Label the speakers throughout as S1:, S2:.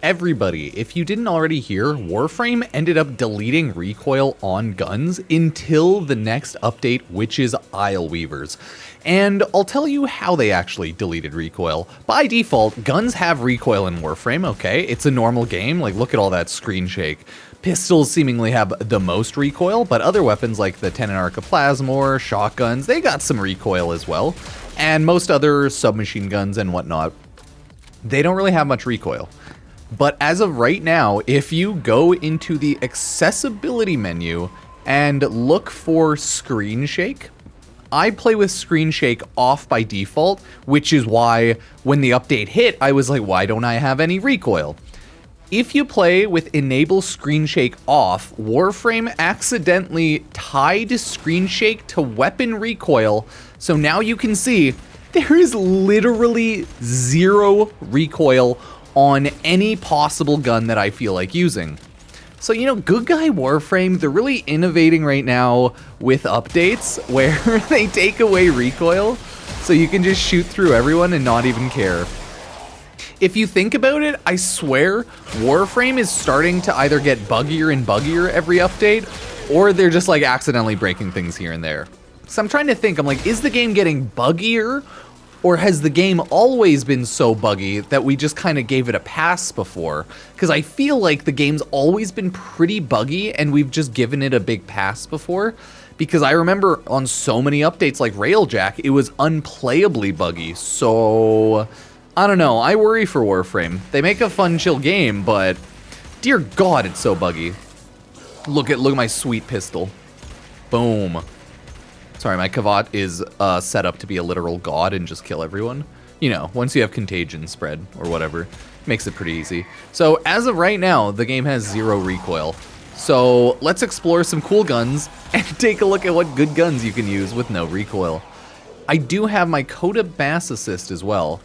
S1: everybody, if you didn't already hear, Warframe ended up deleting recoil on guns until the next update, which is Isleweavers. And I'll tell you how they actually deleted recoil. By default, guns have recoil in Warframe, okay? It's a normal game, like look at all that screen shake. Pistols seemingly have the most recoil, but other weapons like the 10 Arca Plasmor, shotguns, they got some recoil as well. And most other submachine guns and whatnot, they don't really have much recoil. But as of right now, if you go into the accessibility menu and look for screen shake, I play with screen shake off by default, which is why when the update hit, I was like, why don't I have any recoil? If you play with enable screen shake off, Warframe accidentally tied screen shake to weapon recoil, so now you can see there is literally zero recoil on any possible gun that I feel like using. So, you know, good guy Warframe, they're really innovating right now with updates where they take away recoil, so you can just shoot through everyone and not even care. If you think about it, I swear, Warframe is starting to either get buggier and buggier every update, or they're just like accidentally breaking things here and there. So I'm trying to think, I'm like, is the game getting buggier? Or has the game always been so buggy that we just kind of gave it a pass before? Because I feel like the game's always been pretty buggy and we've just given it a big pass before. Because I remember on so many updates like Railjack, it was unplayably buggy. So, I don't know, I worry for Warframe. They make a fun, chill game, but dear God, it's so buggy. Look at my sweet pistol. Boom. Sorry, my Kavat is set up to be a literal god and just kill everyone. You know, once you have contagion spread or whatever, makes it pretty easy. So as of right now, the game has zero recoil. So let's explore some cool guns and take a look at what good guns you can use with no recoil. I do have my Coda Bass Assist as well.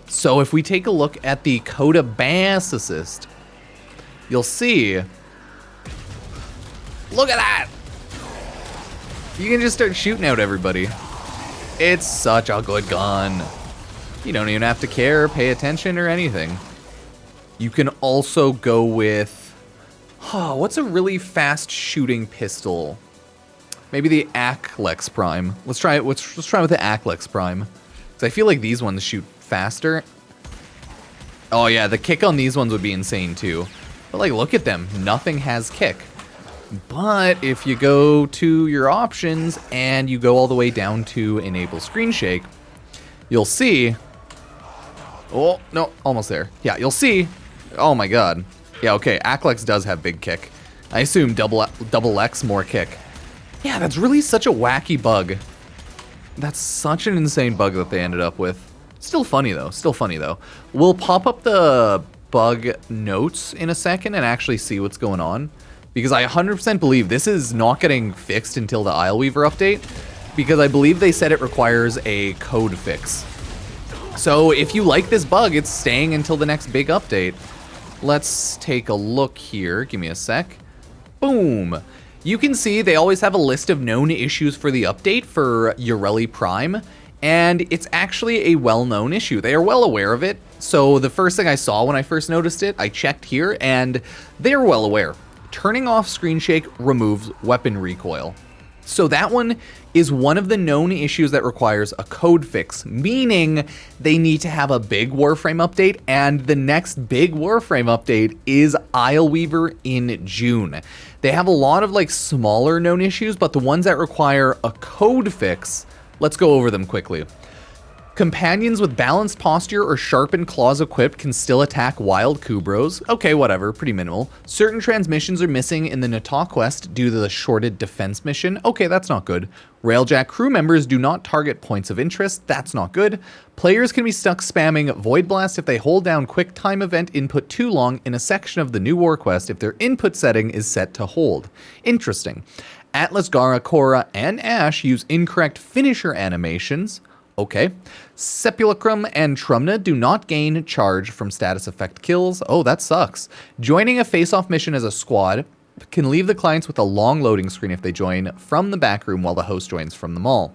S1: So if we take a look at the Coda Bass Assist, you'll see, look at that! You can just start shooting out everybody. It's such a good gun. You don't even have to care, pay attention, or anything. You can also go with, what's a really fast shooting pistol? Maybe the Aklex Prime. Let's try it. Let's try with the Aklex Prime, because I feel like these ones shoot faster. Oh yeah, the kick on these ones would be insane too. But like, look at them. Nothing has kick. But if you go to your options and you go all the way down to enable screen shake, you'll see, oh, no, almost there. Yeah, you'll see, oh my God. Yeah, okay, Aklex does have big kick. I assume double X more kick. Yeah, that's really such a wacky bug. That's such an insane bug that they ended up with. Still funny though, We'll pop up the bug notes in a second and actually see what's going on. Because I 100% believe this is not getting fixed until the Isleweaver update, because I believe they said it requires a code fix. So if you like this bug, it's staying until the next big update. Let's take a look here. Give me a sec. Boom. You can see they always have a list of known issues for the update for Ureli Prime, and it's actually a well-known issue. They are well aware of it. So the first thing I saw when I first noticed it, I checked here, and they're well aware. Turning off screen shake removes weapon recoil. So that one is one of the known issues that requires a code fix, meaning they need to have a big Warframe update, and the next big Warframe update is Isleweaver in June. They have a lot of like smaller known issues, but the ones that require a code fix, let's go over them quickly. Companions with balanced posture or sharpened claws equipped can still attack wild Kubros. Okay, whatever, pretty minimal. Certain transmissions are missing in the Nata quest due to the shorted defense mission. Okay, that's not good. Railjack crew members do not target points of interest. That's not good. Players can be stuck spamming Void Blast if they hold down quick time event input too long in a section of the new war quest if their input setting is set to hold. Interesting. Atlas, Gara, Korra, and Ash use incorrect finisher animations. Okay. Sepulchrum and Trumna do not gain charge from status effect kills. Oh, that sucks. Joining a face-off mission as a squad can leave the clients with a long loading screen if they join from the back room while the host joins from the mall.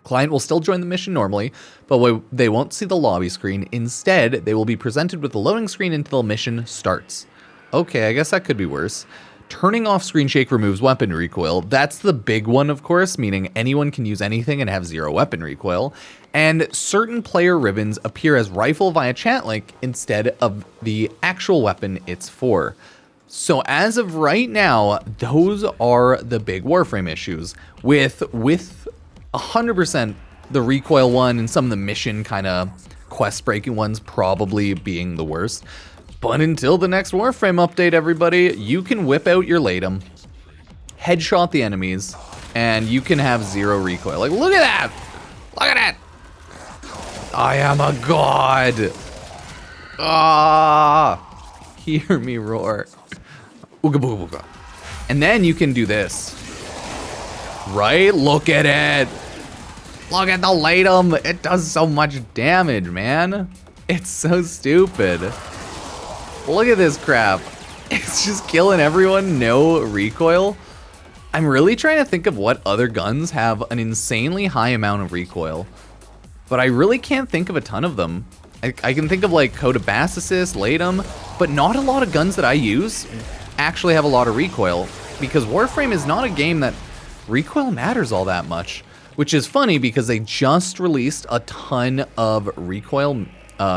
S1: Client will still join the mission normally, but they won't see the lobby screen. Instead, they will be presented with the loading screen until the mission starts. Okay, I guess that could be worse. Turning off screen shake removes weapon recoil. That's the big one, of course, meaning anyone can use anything and have 0 weapon recoil. And certain player ribbons appear as rifle via chat link instead of the actual weapon it's for. So as of right now, those are the big Warframe issues with 100% the recoil one and some of the mission kind of quest breaking ones probably being the worst. But until the next Warframe update, everybody, you can whip out your LATM, headshot the enemies, and you can have 0 recoil. Like, look at that! Look at that! I am a god! Ah! Hear me roar. Ooga booga booga. And then you can do this. Right? Look at it! Look at the LATM! It does so much damage, man. It's so stupid. Look at this crap. It's just killing everyone, no recoil. I'm really trying to think of what other guns have an insanely high amount of recoil. But I really can't think of a ton of them. I can think of like Codabasis, LATM, but not a lot of guns that I use actually have a lot of recoil. Because Warframe is not a game that recoil matters all that much. Which is funny because they just released a ton of recoil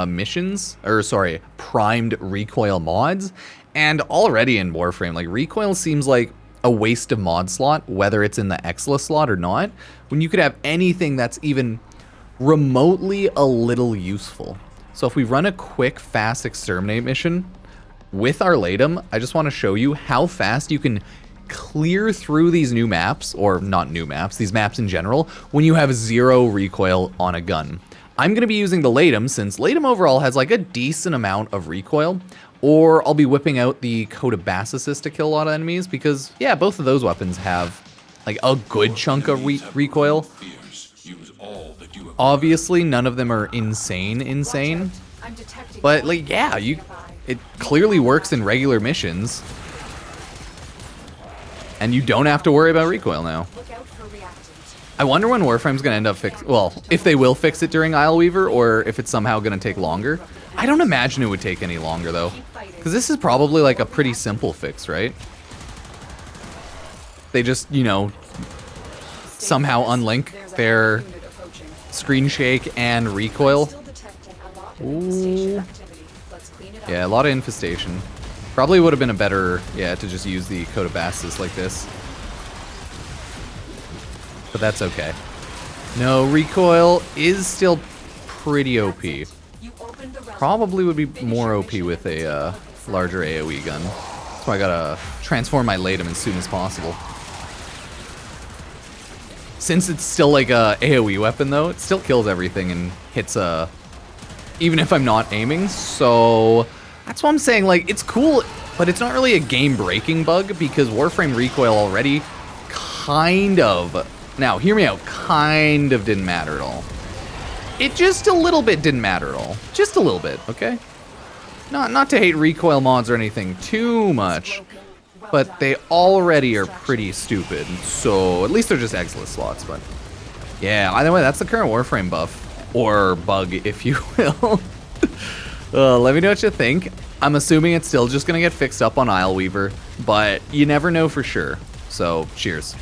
S1: missions, or sorry, primed recoil mods, and already in Warframe, like recoil seems like a waste of mod slot, whether it's in the Exla slot or not, when you could have anything that's even remotely a little useful. So if we run a quick, fast exterminate mission with our LATM, I just want to show you how fast you can clear through these new maps, or not new maps, these maps in general, when you have 0 recoil on a gun. I'm going to be using the LATM since LATM overall has like a decent amount of recoil, or I'll be whipping out the Codabasis to kill a lot of enemies because, yeah, both of those weapons have like a good chunk of recoil. Obviously, none of them are insane, but like, yeah, it clearly works in regular missions. And you don't have to worry about recoil now. I wonder when Warframe's gonna end up well, if they will fix it during Isleweaver, or if it's somehow gonna take longer. I don't imagine it would take any longer though, because this is probably like a pretty simple fix, right? They just, you know, somehow unlink their screen shake and recoil. Ooh. Yeah, a lot of infestation. Probably would have been a better, yeah, to just use the Codabasis like this. But that's okay. No, recoil is still pretty OP. Probably would be more OP with a larger AoE gun. That's why I gotta transform my LATM as soon as possible. Since it's still like a AoE weapon though, it still kills everything and hits even if I'm not aiming, so that's what I'm saying, like, it's cool, but it's not really a game-breaking bug because Warframe recoil already kind of, now hear me out, kind of didn't matter at all. It just a little bit didn't matter at all. Just a little bit, okay? Not to hate recoil mods or anything too much, but they already are pretty stupid, so at least they're just Exla slots, but yeah, either way, that's the current Warframe buff, or bug, if you will. Let me know what you think. I'm assuming it's still just gonna get fixed up on Isleweaver, but you never know for sure. So, cheers.